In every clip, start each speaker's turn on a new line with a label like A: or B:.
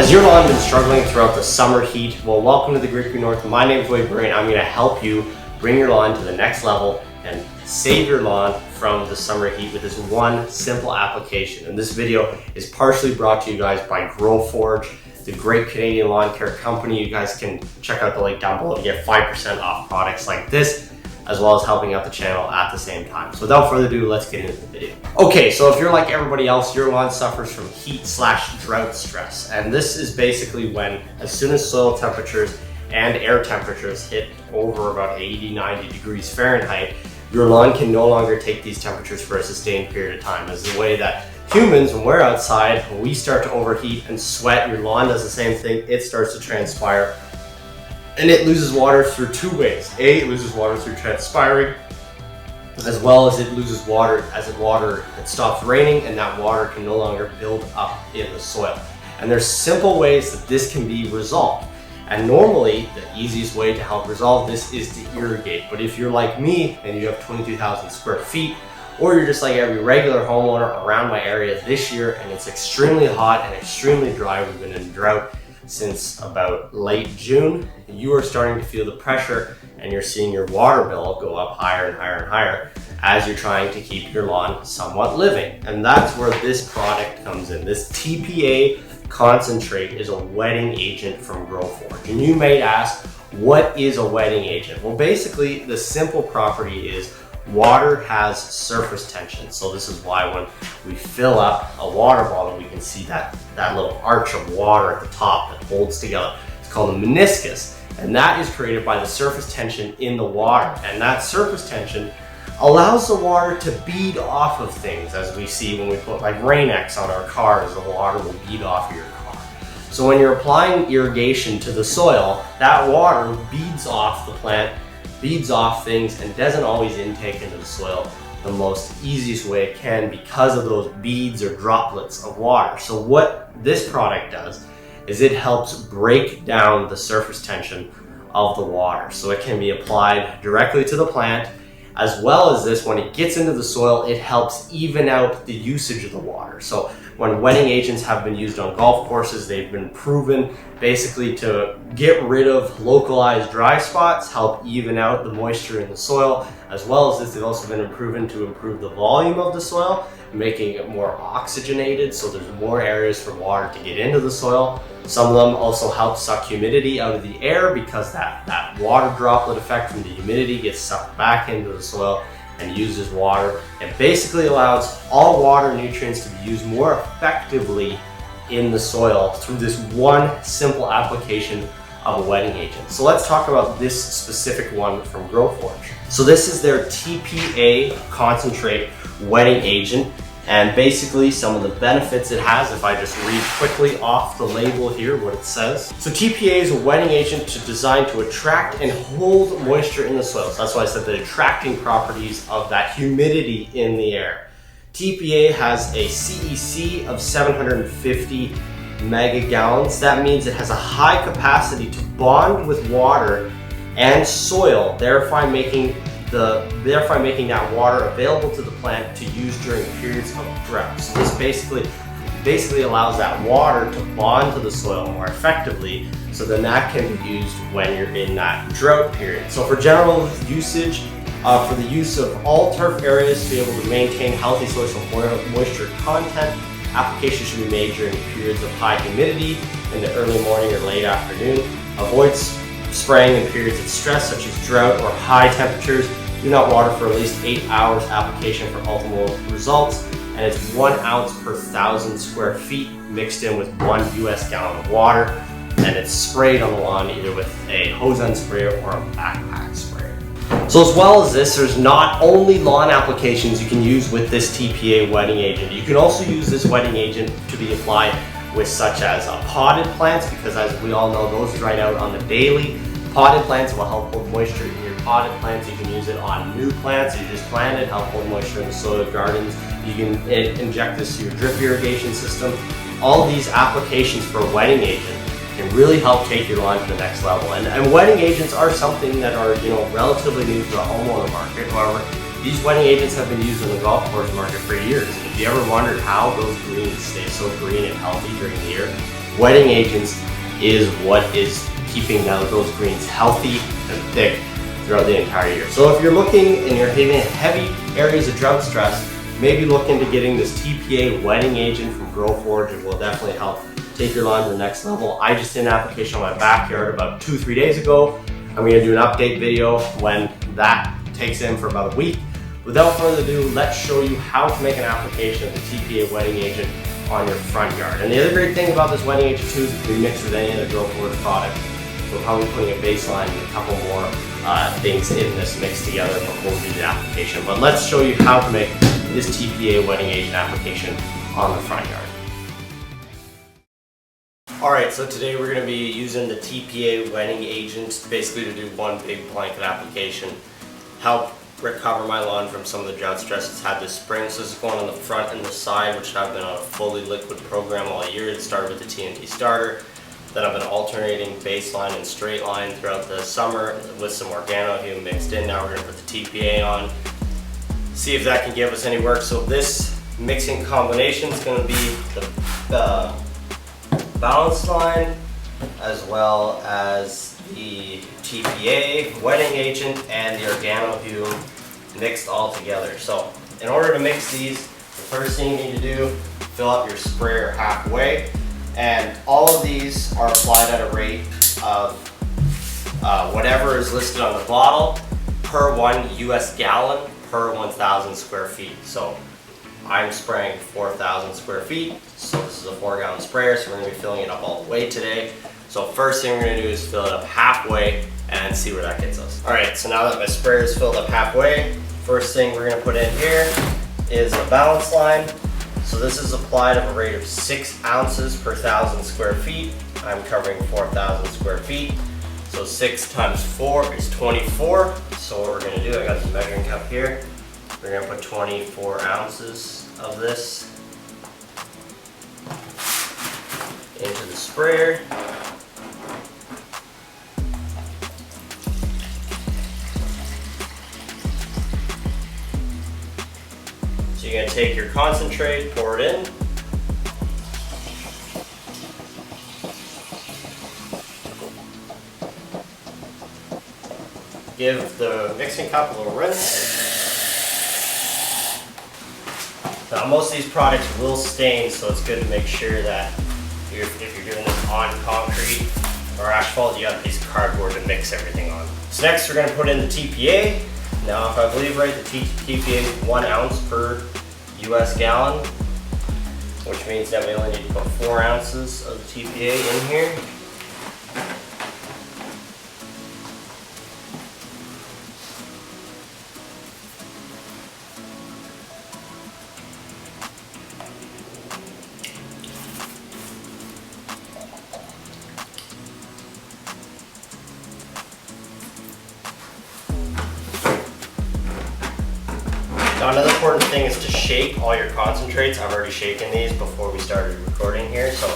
A: Has your lawn been struggling throughout the summer heat? Well, welcome to the Great Green North. My name is Wade Murray and I'm going to help you bring your lawn to the next level and save your lawn from the summer heat with this one simple application. And this video is partially brought to you guys by GrowForge, the great Canadian lawn care company. You guys can check out the link down below to get 5% off products like this, as well as helping out the channel at the same time. So without further ado, let's get into the video. Okay, so if you're like everybody else, your lawn suffers from heat/drought stress. And this is basically when, as soon as soil temperatures and air temperatures hit over about 80, 90 degrees Fahrenheit, your lawn can no longer take these temperatures for a sustained period of time. As the way that humans, when we're outside, when we start to overheat and sweat, your lawn does the same thing. It starts to transpire and it loses water through two ways. It loses water through transpiring, as well as it loses water as it stops raining, and that water can no longer build up in the soil. And there's simple ways that this can be resolved. And normally, the easiest way to help resolve this is to irrigate. But if you're like me and you have 22,000 square feet, or you're just like every regular homeowner around my area this year and it's extremely hot and extremely dry, we've been in drought since about late June, you are starting to feel the pressure and you're seeing your water bill go up higher and higher and higher as you're trying to keep your lawn somewhat living. And that's where this product comes in. This TPA concentrate is a wetting agent from GrowForge. And you may ask, what is a wetting agent? Well, basically the simple property is water has surface tension. So this is why when we fill up a water bottle, we can see that little arch of water at the top that holds together. It's called a meniscus. And that is created by the surface tension in the water. And that surface tension allows the water to bead off of things, as we see when we put like Rain-X on our cars, the water will bead off of your car. So when you're applying irrigation to the soil, that water beads off the plant, beads off things, and doesn't always intake into the soil the most easiest way it can because of those beads or droplets of water. So what this product does is it helps break down the surface tension of the water. So it can be applied directly to the plant, as well as this, when it gets into the soil, it helps even out the usage of the water. So when wetting agents have been used on golf courses, they've been proven basically to get rid of localized dry spots, help even out the moisture in the soil, as well as this, they've also been proven to improve the volume of the soil, making it more oxygenated, so there's more areas for water to get into the soil. Some of them also help suck humidity out of the air because that water droplet effect from the humidity gets sucked back into the soil and uses water. It basically allows all water nutrients to be used more effectively in the soil through this one simple application of a wetting agent. So let's talk about this specific one from GrowForge. So this is their TPA concentrate wetting agent. And basically some of the benefits it has, if I just read quickly off the label here what it says. So TPA is a wetting agent designed to attract and hold moisture in the soil. So that's why I said the attracting properties of that humidity in the air. TPA has a CEC of 750 megagallons. That means it has a high capacity to bond with water and soil, thereby making that water available to the plant to use during periods of drought. So this basically allows that water to bond to the soil more effectively, so then that can be used when you're in that drought period. So for general usage, for the use of all turf areas to be able to maintain healthy soil moisture content, application should be made during periods of high humidity in the early morning or late afternoon. Avoid spraying in periods of stress such as drought or high temperatures. Do not water for at least 8 hours. Application for optimal results. And it's 1 ounce per 1,000 square feet mixed in with 1 US gallon of water. And it's sprayed on the lawn either with a hose-end sprayer or a backpack sprayer. So as well as this, there's not only lawn applications you can use with this TPA wetting agent. You can also use this wetting agent to be applied with such as potted plants, because as we all know, those dry out on the daily. Potted plants will help hold moisture in your potted plants. You can use it on new plants you just planted, help hold moisture in the soil gardens. You can inject this to your drip irrigation system. All these applications for a wetting agent can really help take your lawn to the next level. And wetting agents are something that are, relatively new to the homeowner market. However, these wetting agents have been used in the golf course market for years. And if you ever wondered how those greens stay so green and healthy during the year, Wetting agents is what is keeping those greens healthy and thick throughout the entire year. So if you're looking and you're hitting heavy areas of drought stress, maybe look into getting this TPA wetting agent from Growforge. It will definitely help take your lawn to the next level. I just did an application on my backyard about 2-3 days ago. I'm going to do an update video when that takes in for about a week. Without further ado, let's show you how to make an application of the TPA wetting agent on your front yard. And the other great thing about this wetting agent too is it can be mixed with any other Growforge product. We're probably putting a baseline and a couple more things in this mix together before we do the application. But let's show you how to make this TPA wetting agent application on the front yard. Alright, so today we're going to be using the TPA wetting agent basically to do one big blanket application. Help recover my lawn from some of the drought stress it's had this spring. So this is going on the front and the side, which I've been on a fully liquid program all year. It started with the TNT starter. Then I've been alternating baseline and straight line throughout the summer with some organohume mixed in. Now we're going to put the TPA on, see if that can give us any work. So this mixing combination is going to be the balance line as well as the TPA wetting agent and the organohume mixed all together. So in order to mix these, the first thing you need to do, fill up your sprayer halfway. And all of these are applied at a rate of whatever is listed on the bottle per 1 US gallon per 1,000 square feet. So I'm spraying 4,000 square feet. So this is a 4-gallon sprayer, so we're going to be filling it up all the way today. So first thing we're going to do is fill it up halfway and see where that gets us. Alright, so now that my sprayer is filled up halfway, first thing we're going to put in here is a balance line. So this is applied at a rate of 6 ounces per 1,000 square feet. I'm covering 4,000 square feet. So 6 times 4 is 24. So what we're going to do, I got the measuring cup here. We're going to put 24 ounces of this into the sprayer. So you're going to take your concentrate, pour it in. Give the mixing cup a little rinse. Now most of these products will stain, so it's good to make sure that if you're doing this on concrete or asphalt, you got a piece of cardboard to mix everything on. So next we're going to put in the TPA. Now if I believe right, the TPA is 1 ounce per US gallon, which means that we only need to put 4 ounces of the TPA in here. Now another important thing is to shake all your concentrates. I've already shaken these before we started recording here. So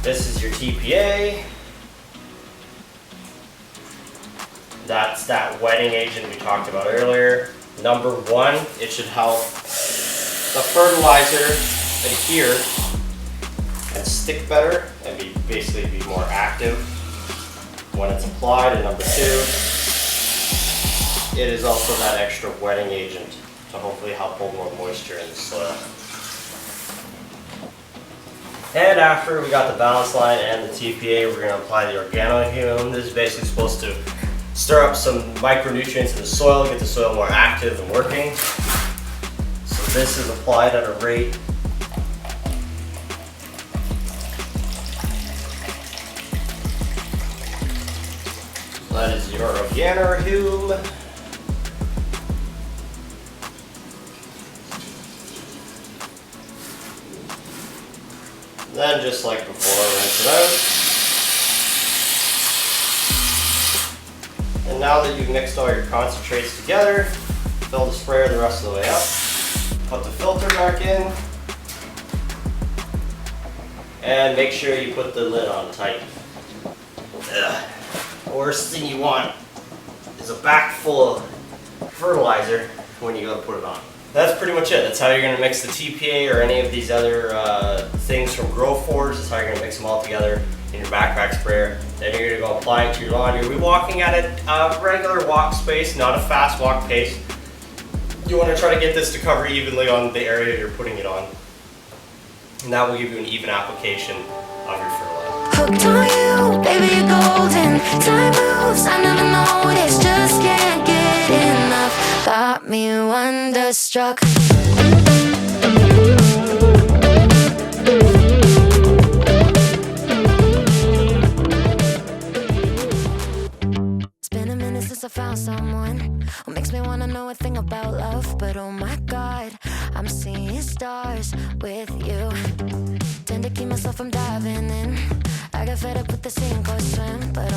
A: this is your TPA. That's that wetting agent we talked about earlier. Number 1, it should help the fertilizer adhere and stick better and basically be more active when it's applied. And number 2, it is also that extra wetting agent to hopefully help hold more moisture in the soil. And after we got the balance line and the TPA, we're going to apply the organohume. This is basically supposed to stir up some micronutrients in the soil, get the soil more active and working. So this is applied at a rate that is your organohume. Then just like before, rinse it out. And now that you've mixed all your concentrates together, fill the sprayer the rest of the way up. Put the filter back in. And make sure you put the lid on tight. The worst thing you want is a bag full of fertilizer when you go to put it on. That's pretty much it. That's how you're gonna mix the TPA or any of these other things from Growforce. That's how you're gonna mix them all together in your backpack sprayer. Then you're gonna go apply it to your lawn. You're gonna be walking at a regular walk space, not a fast walk pace. You wanna try to get this to cover evenly on the area you're putting it on. And that will give you an even application of your fertilizer.
B: Hooked on you, baby, you're golden. Time moves, I never noticed. Just can't get enough. Got me wonderstruck. It's been a minute since I found someone who makes me wanna know a thing about love. But oh my God, I'm seeing stars with you. Tend to keep myself from diving in. I got fed up with the sink or swim, but